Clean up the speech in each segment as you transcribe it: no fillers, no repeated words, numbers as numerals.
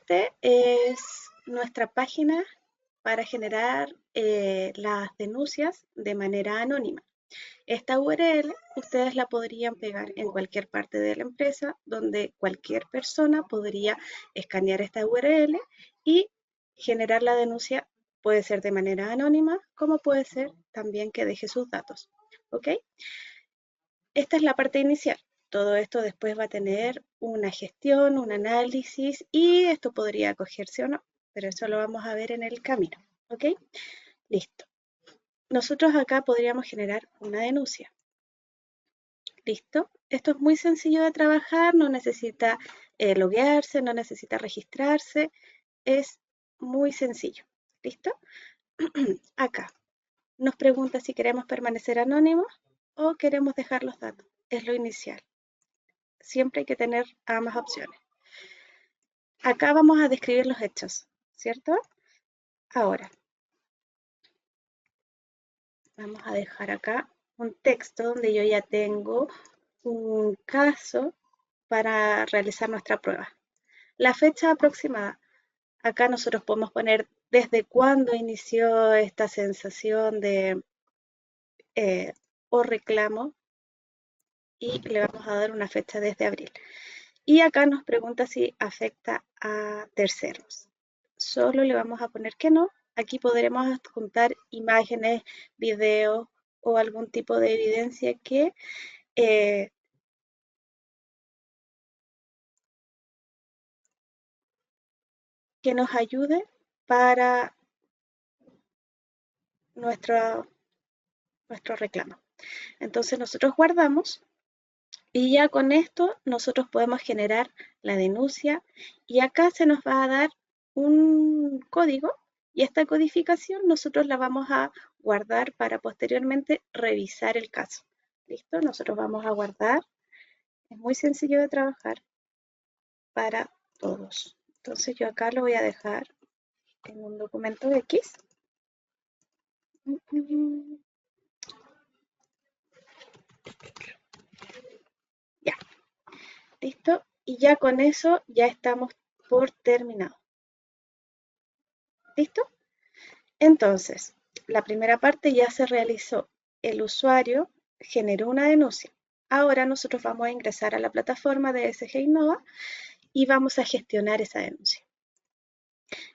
Este es nuestra página para generar las denuncias de manera anónima. Esta URL ustedes la podrían pegar en cualquier parte de la empresa donde cualquier persona podría escanear esta URL y generar la denuncia. Puede ser de manera anónima, como puede ser también que deje sus datos. ¿Ok? Esta es la parte inicial. Todo esto después va a tener una gestión, un análisis y esto podría acogerse o no, pero eso lo vamos a ver en el camino. ¿Ok? Listo. Nosotros acá podríamos generar una denuncia. ¿Listo? Esto es muy sencillo de trabajar, no necesita loguearse, no necesita registrarse, es muy sencillo. ¿Listo? Acá nos pregunta si queremos permanecer anónimos o queremos dejar los datos. Es lo inicial. Siempre hay que tener ambas opciones. Acá vamos a describir los hechos, ¿cierto? Ahora, vamos a dejar acá un texto donde yo ya tengo un caso para realizar nuestra prueba. La fecha aproximada. Acá nosotros podemos poner desde cuándo inició esta sensación de o reclamo y le vamos a dar una fecha desde abril. Y acá nos pregunta si afecta a terceros. Solo le vamos a poner que no. Aquí podremos adjuntar imágenes, videos o algún tipo de evidencia eh, que nos ayude para nuestro reclamo. Entonces nosotros guardamos y ya con esto nosotros podemos generar la denuncia y acá se nos va a dar un código y esta codificación nosotros la vamos a guardar para posteriormente revisar el caso. ¿Listo? Nosotros vamos a guardar. Es muy sencillo de trabajar para todos. Entonces yo acá lo voy a dejar en un documento X. Ya, listo. Y ya con eso ya estamos por terminado. ¿Listo? Entonces, la primera parte ya se realizó. El usuario generó una denuncia. Ahora nosotros vamos a ingresar a la plataforma de SG Innova y vamos a gestionar esa denuncia.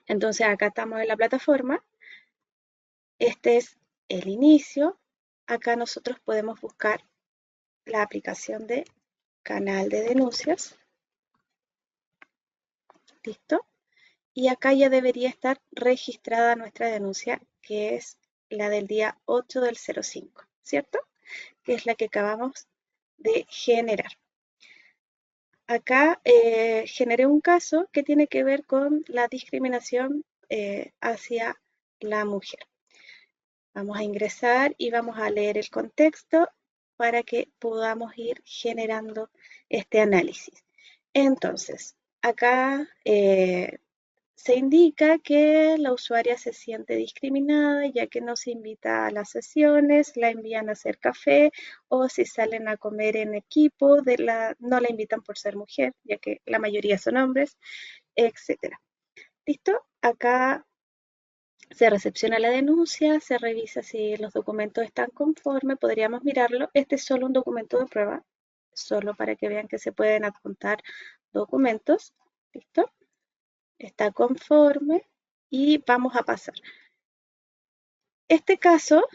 Entonces, acá estamos en la plataforma. Este es el inicio. Acá nosotros podemos buscar la aplicación de canal de denuncias. ¿Listo? Y acá ya debería estar registrada nuestra denuncia, que es la del día 8 del 05, ¿cierto? Que es la que acabamos de generar. Acá generé un caso que tiene que ver con la discriminación hacia la mujer. Vamos a ingresar y vamos a leer el contexto para que podamos ir generando este análisis. Entonces, acá se indica que la usuaria se siente discriminada ya que no se invita a las sesiones, la envían a hacer café o si salen a comer en equipo, no la invitan por ser mujer, ya que la mayoría son hombres, etc. ¿Listo? Acá se recepciona la denuncia, se revisa si los documentos están conformes, podríamos mirarlo. Este es solo un documento de prueba, solo para que vean que se pueden adjuntar documentos. ¿Listo? Está conforme y vamos a pasar. Este caso,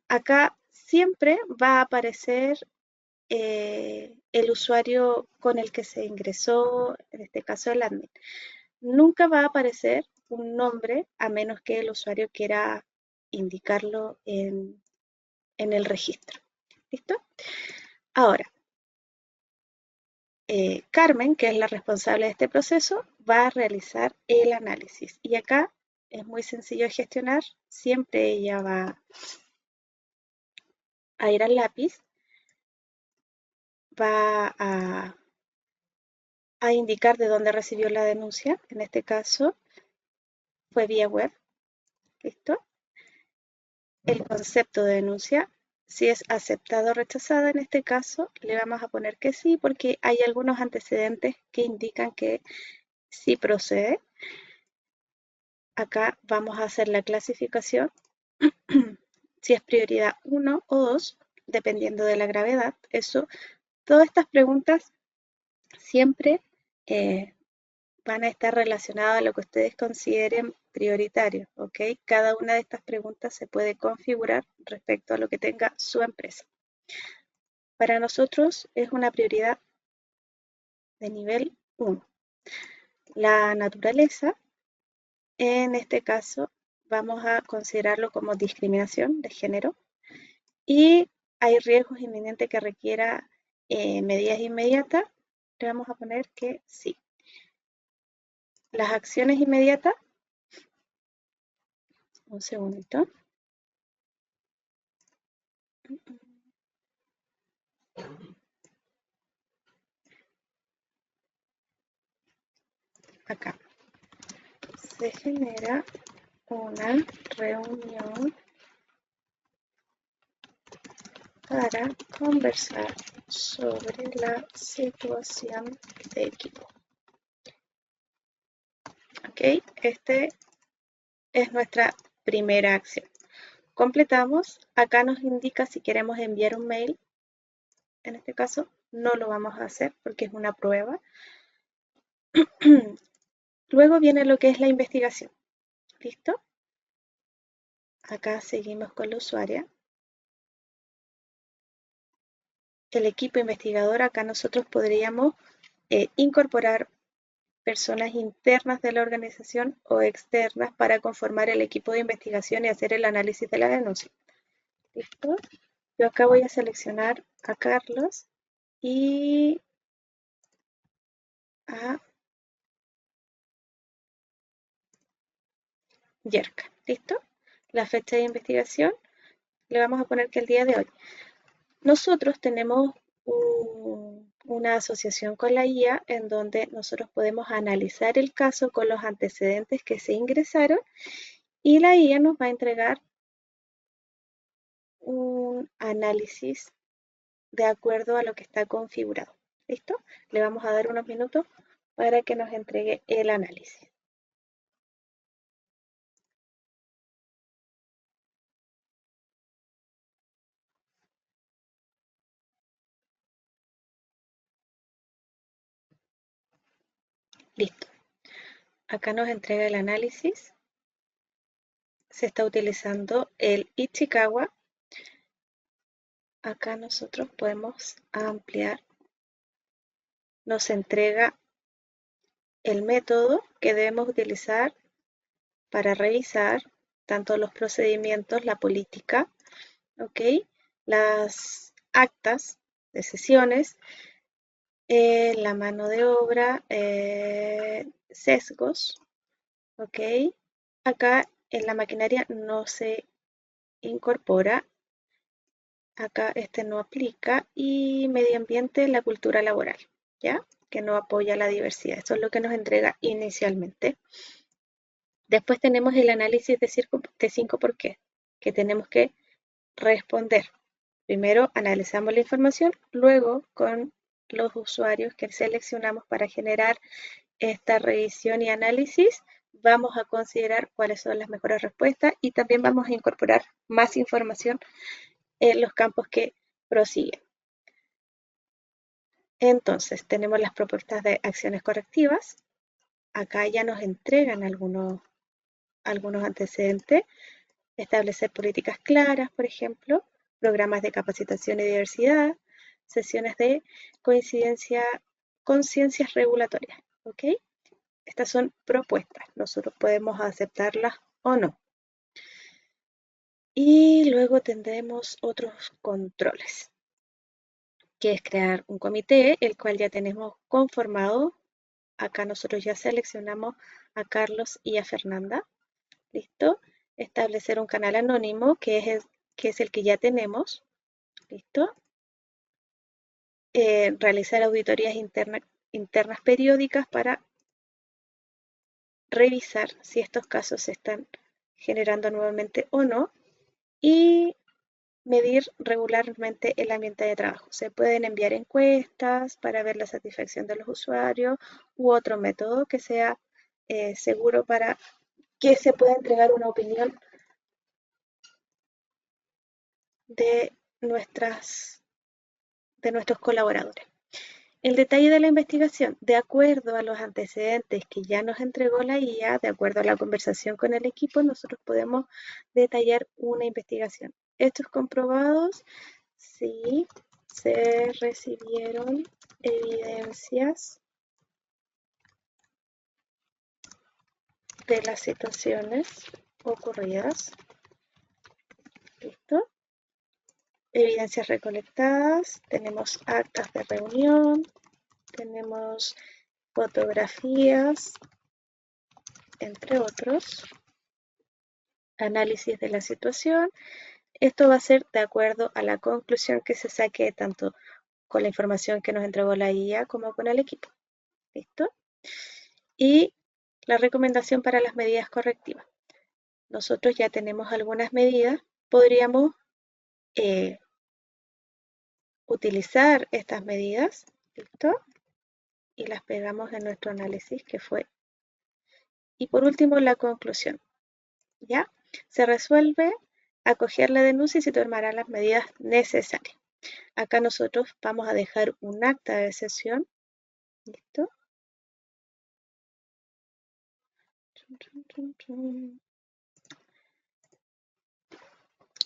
acá siempre va a aparecer el usuario con el que se ingresó, en este caso el admin. Nunca va a aparecer un nombre a menos que el usuario quiera indicarlo en el registro. ¿Listo? Ahora, Carmen, que es la responsable de este proceso, va a realizar el análisis. Y acá es muy sencillo de gestionar. Siempre ella va a ir al lápiz, va a indicar de dónde recibió la denuncia. En este caso fue vía web. ¿Listo? El concepto de denuncia, si es aceptada o rechazada, en este caso le vamos a poner que sí, porque hay algunos antecedentes que indican que sí procede. Acá vamos a hacer la clasificación, si es prioridad 1 o 2, dependiendo de la gravedad. Todas estas preguntas siempre van a estar relacionadas a lo que ustedes consideren prioritario, ¿ok? Cada una de estas preguntas se puede configurar respecto a lo que tenga su empresa. Para nosotros es una prioridad de nivel 1. La naturaleza, en este caso, vamos a considerarlo como discriminación de género y hay riesgos inminentes que requiera medidas inmediatas. Le vamos a poner que sí. Las acciones inmediatas, un segundito. Acá se genera una reunión para conversar sobre la situación de equipo. Ok, este es nuestra primera acción. Completamos, acá nos indica si queremos enviar un mail. En este caso no lo vamos a hacer porque es una prueba. Luego viene lo que es la investigación. ¿Listo? Acá seguimos con la usuaria. El equipo investigador, acá nosotros podríamos incorporar personas internas de la organización o externas para conformar el equipo de investigación y hacer el análisis de la denuncia. ¿Listo? Yo acá voy a seleccionar a Carlos y a Yerka. ¿Listo? La fecha de investigación le vamos a poner que el día de hoy. Nosotros tenemos una asociación con la IA en donde nosotros podemos analizar el caso con los antecedentes que se ingresaron y la IA nos va a entregar un análisis de acuerdo a lo que está configurado. ¿Listo? Le vamos a dar unos minutos para que nos entregue el análisis. Listo. Acá nos entrega el análisis. Se está utilizando el Ichikawa. Acá nosotros podemos ampliar. Nos entrega el método que debemos utilizar para revisar tanto los procedimientos, la política, ¿ok? Las actas de sesiones, la mano de obra, sesgos, ¿ok? Acá en la maquinaria no se incorpora, acá este no aplica, y medio ambiente, la cultura laboral, ¿ya? Que no apoya la diversidad. Eso es lo que nos entrega inicialmente. Después tenemos el análisis de 5 por qué, que tenemos que responder. Primero analizamos la información, luego con los usuarios que seleccionamos para generar esta revisión y análisis, vamos a considerar cuáles son las mejores respuestas y también vamos a incorporar más información en los campos que prosiguen. Entonces, tenemos las propuestas de acciones correctivas. Acá ya nos entregan algunos antecedentes. Establecer políticas claras, por ejemplo, programas de capacitación y diversidad, sesiones de conciencias regulatorias, ¿ok? Estas son propuestas, nosotros podemos aceptarlas o no. Y luego tendremos otros controles, que es crear un comité, el cual ya tenemos conformado. Acá nosotros ya seleccionamos a Carlos y a Fernanda. ¿Listo? Establecer un canal anónimo, que es el que ya tenemos. ¿Listo? Realizar auditorías internas periódicas para revisar si estos casos se están generando nuevamente o no. Y medir regularmente el ambiente de trabajo. Se pueden enviar encuestas para ver la satisfacción de los usuarios u otro método que sea seguro para que se pueda entregar una opinión de, de nuestros colaboradores. El detalle de la investigación, de acuerdo a los antecedentes que ya nos entregó la IA, de acuerdo a la conversación con el equipo, nosotros podemos detallar una investigación. Estos comprobados, sí, se recibieron evidencias de las situaciones ocurridas. ¿Listo? Evidencias recolectadas, tenemos actas de reunión, tenemos fotografías, entre otros, análisis de la situación. Esto va a ser de acuerdo a la conclusión que se saque tanto con la información que nos entregó la IA como con el equipo. ¿Listo? Y la recomendación para las medidas correctivas. Nosotros ya tenemos algunas medidas, podríamos utilizar estas medidas, ¿listo? Y las pegamos en nuestro análisis que fue. Y por último, la conclusión, ¿ya? Se resuelve acoger la denuncia y se tomarán las medidas necesarias. Acá nosotros vamos a dejar un acta de sesión, ¿listo?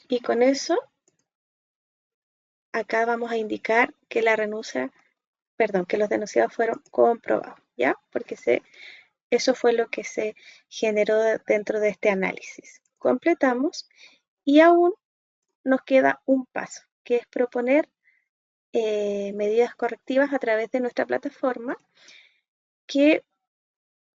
Y con eso, acá vamos a indicar que la renuncia, perdón, que los denunciados fueron comprobados, ¿ya? Porque eso fue lo que se generó dentro de este análisis. Completamos y aún nos queda un paso, que es proponer medidas correctivas a través de nuestra plataforma.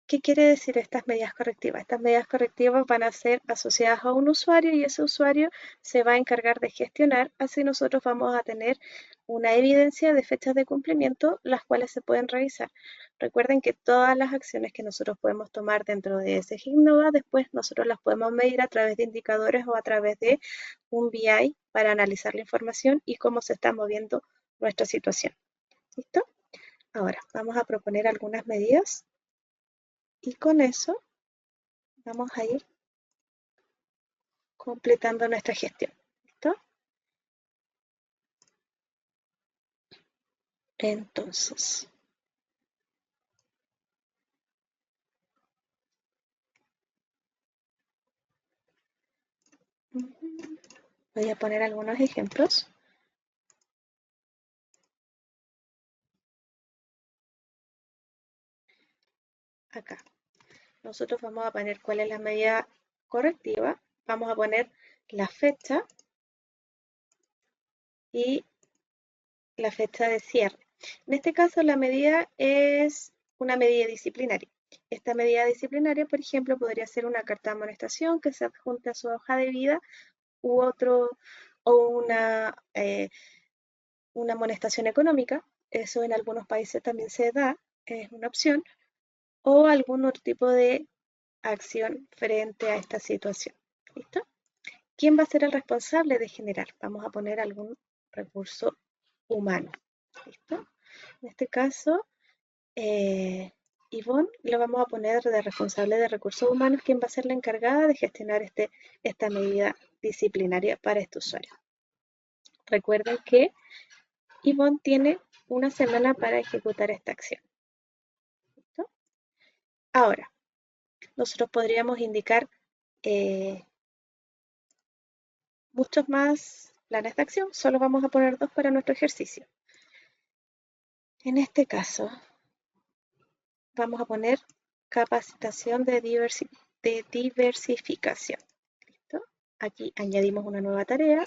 ¿Qué quiere decir estas medidas correctivas? Estas medidas correctivas van a ser asociadas a un usuario y ese usuario se va a encargar de gestionar, así nosotros vamos a tener una evidencia de fechas de cumplimiento, las cuales se pueden revisar. Recuerden que todas las acciones que nosotros podemos tomar dentro de ese Gignova, después nosotros las podemos medir a través de indicadores o a través de un BI para analizar la información y cómo se está moviendo nuestra situación. ¿Listo? Ahora, vamos a proponer algunas medidas. Y con eso vamos a ir completando nuestra gestión. ¿Listo? Entonces, voy a poner algunos ejemplos. Acá. Nosotros vamos a poner cuál es la medida correctiva. Vamos a poner la fecha y la fecha de cierre. En este caso, la medida es una medida disciplinaria. Esta medida disciplinaria, por ejemplo, podría ser una carta de amonestación que se adjunte a su hoja de vida u otro, o una amonestación económica. Eso en algunos países también se da, es una opción, o algún otro tipo de acción frente a esta situación. ¿Listo? ¿Quién va a ser el responsable de generar? Vamos a poner algún recurso humano. ¿Listo? En este caso, Yvonne lo vamos a poner de responsable de recursos humanos, quien va a ser la encargada de gestionar esta medida disciplinaria para este usuario. Recuerden que Yvonne tiene una semana para ejecutar esta acción. ¿Listo? Ahora, nosotros podríamos indicar muchos más planes de acción, solo vamos a poner 2 para nuestro ejercicio. En este caso, vamos a poner capacitación de diversificación. ¿Listo? Aquí añadimos una nueva tarea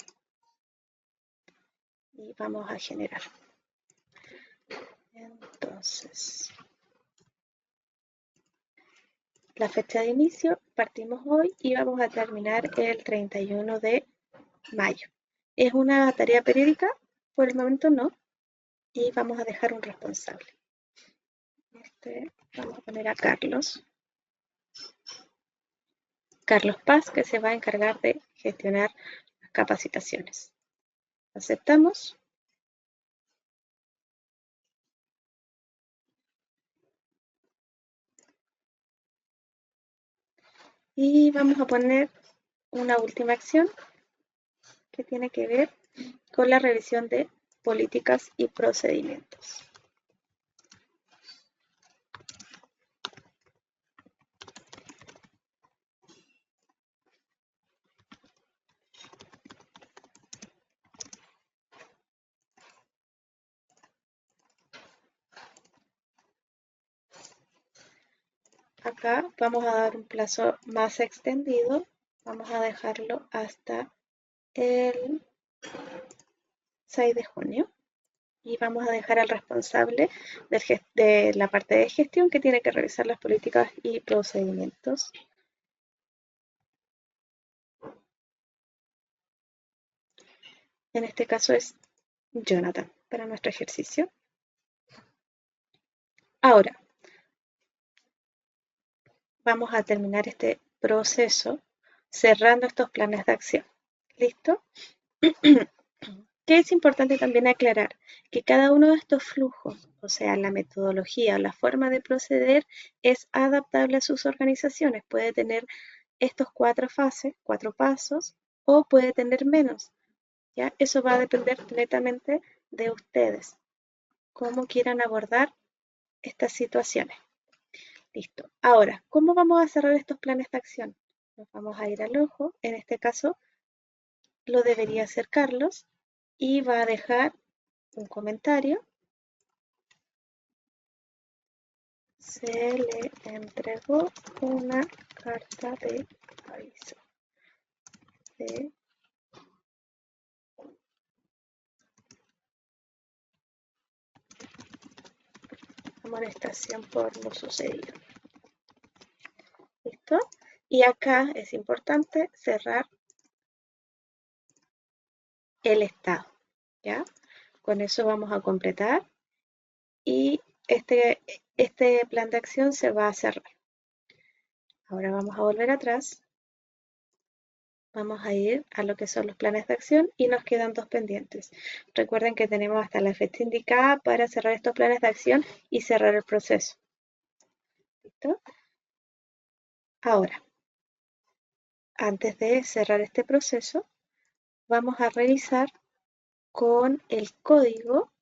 y vamos a generar. Entonces, la fecha de inicio, partimos hoy y vamos a terminar el 31 de mayo. ¿Es una tarea periódica? Por el momento no. Y vamos a dejar un responsable. Vamos a poner a Carlos. Carlos Paz, que se va a encargar de gestionar las capacitaciones. Aceptamos. Y vamos a poner una última acción que tiene que ver con la revisión de políticas y procedimientos. Acá vamos a dar un plazo más extendido. Vamos a dejarlo hasta el 6 de junio. Y vamos a dejar al responsable de la parte de gestión que tiene que revisar las políticas y procedimientos. En este caso es Jonathan para nuestro ejercicio. Ahora, vamos a terminar este proceso cerrando estos planes de acción. ¿Listo? Que es importante también aclarar que cada uno de estos flujos, o sea, la metodología o la forma de proceder, es adaptable a sus organizaciones. Puede tener estos 4 fases, 4 pasos, o puede tener menos. ¿Ya? Eso va a depender netamente de ustedes, cómo quieran abordar estas situaciones. Listo. Ahora, ¿cómo vamos a cerrar estos planes de acción? Nos vamos a ir al ojo. En este caso, lo debería hacer Carlos y va a dejar un comentario. Se le entregó una carta de aviso de amonestación por lo sucedido. ¿Listo? Y acá es importante cerrar el estado, ¿ya? Con eso vamos a completar y este plan de acción se va a cerrar. Ahora vamos a volver atrás. Vamos a ir a lo que son los planes de acción y nos quedan 2 pendientes. Recuerden que tenemos hasta la fecha indicada para cerrar estos planes de acción y cerrar el proceso. ¿Listo? Ahora, antes de cerrar este proceso, vamos a revisar con el código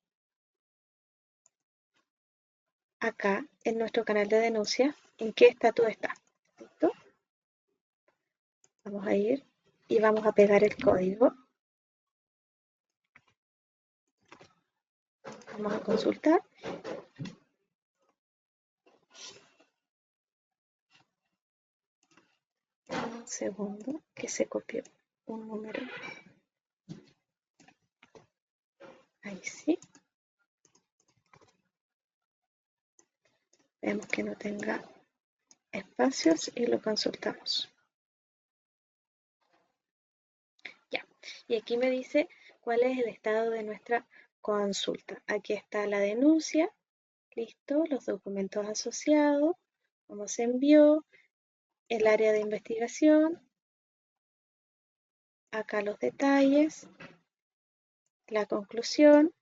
acá en nuestro canal de denuncia en qué estatus está. ¿Listo? Vamos a ir y vamos a pegar el código. Vamos a consultar. Un segundo que se copió un número. Ahí sí. Vemos que no tenga espacios y lo consultamos. Ya. Y aquí me dice cuál es el estado de nuestra consulta. Aquí está la denuncia. Listo. Los documentos asociados. Cómo se envió. El área de investigación. Acá los detalles. La conclusión.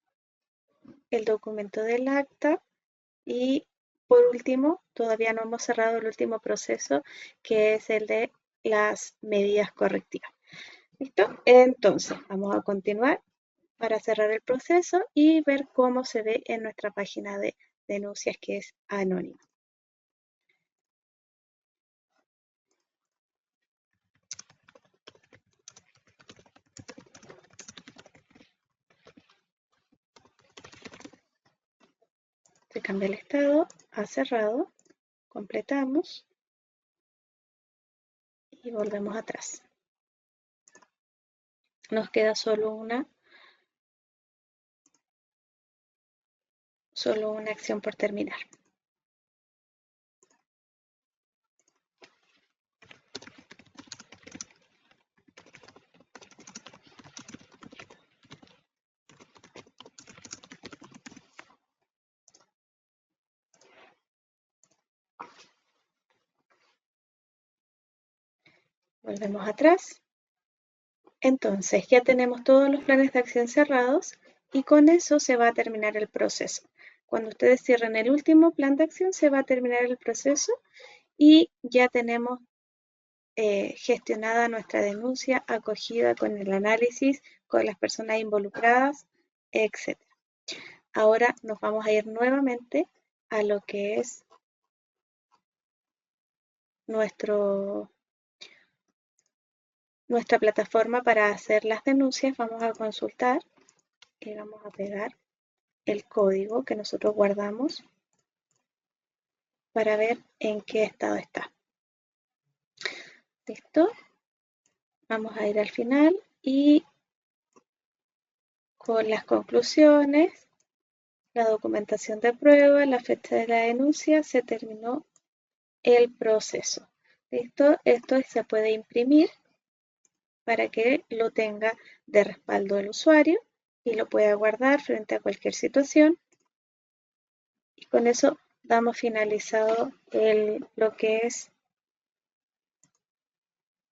El documento del acta. Y por último, todavía no hemos cerrado el último proceso, que es el de las medidas correctivas. ¿Listo? Entonces, vamos a continuar para cerrar el proceso y ver cómo se ve en nuestra página de denuncias, que es anónima. Se cambia el estado a cerrado, completamos y volvemos atrás. Nos queda solo una acción por terminar. Volvemos atrás. Entonces, ya tenemos todos los planes de acción cerrados y con eso se va a terminar el proceso. Cuando ustedes cierren el último plan de acción, se va a terminar el proceso y ya tenemos gestionada nuestra denuncia, acogida con el análisis, con las personas involucradas, etc. Ahora nos vamos a ir nuevamente a lo que es nuestra plataforma para hacer las denuncias. Vamos a consultar y vamos a pegar el código que nosotros guardamos para ver en qué estado está. ¿Listo? Vamos a ir al final y con las conclusiones, la documentación de prueba, la fecha de la denuncia, se terminó el proceso. ¿Listo? Esto se puede imprimir para que lo tenga de respaldo el usuario y lo pueda guardar frente a cualquier situación. Y con eso damos finalizado lo que es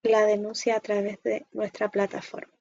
la denuncia a través de nuestra plataforma.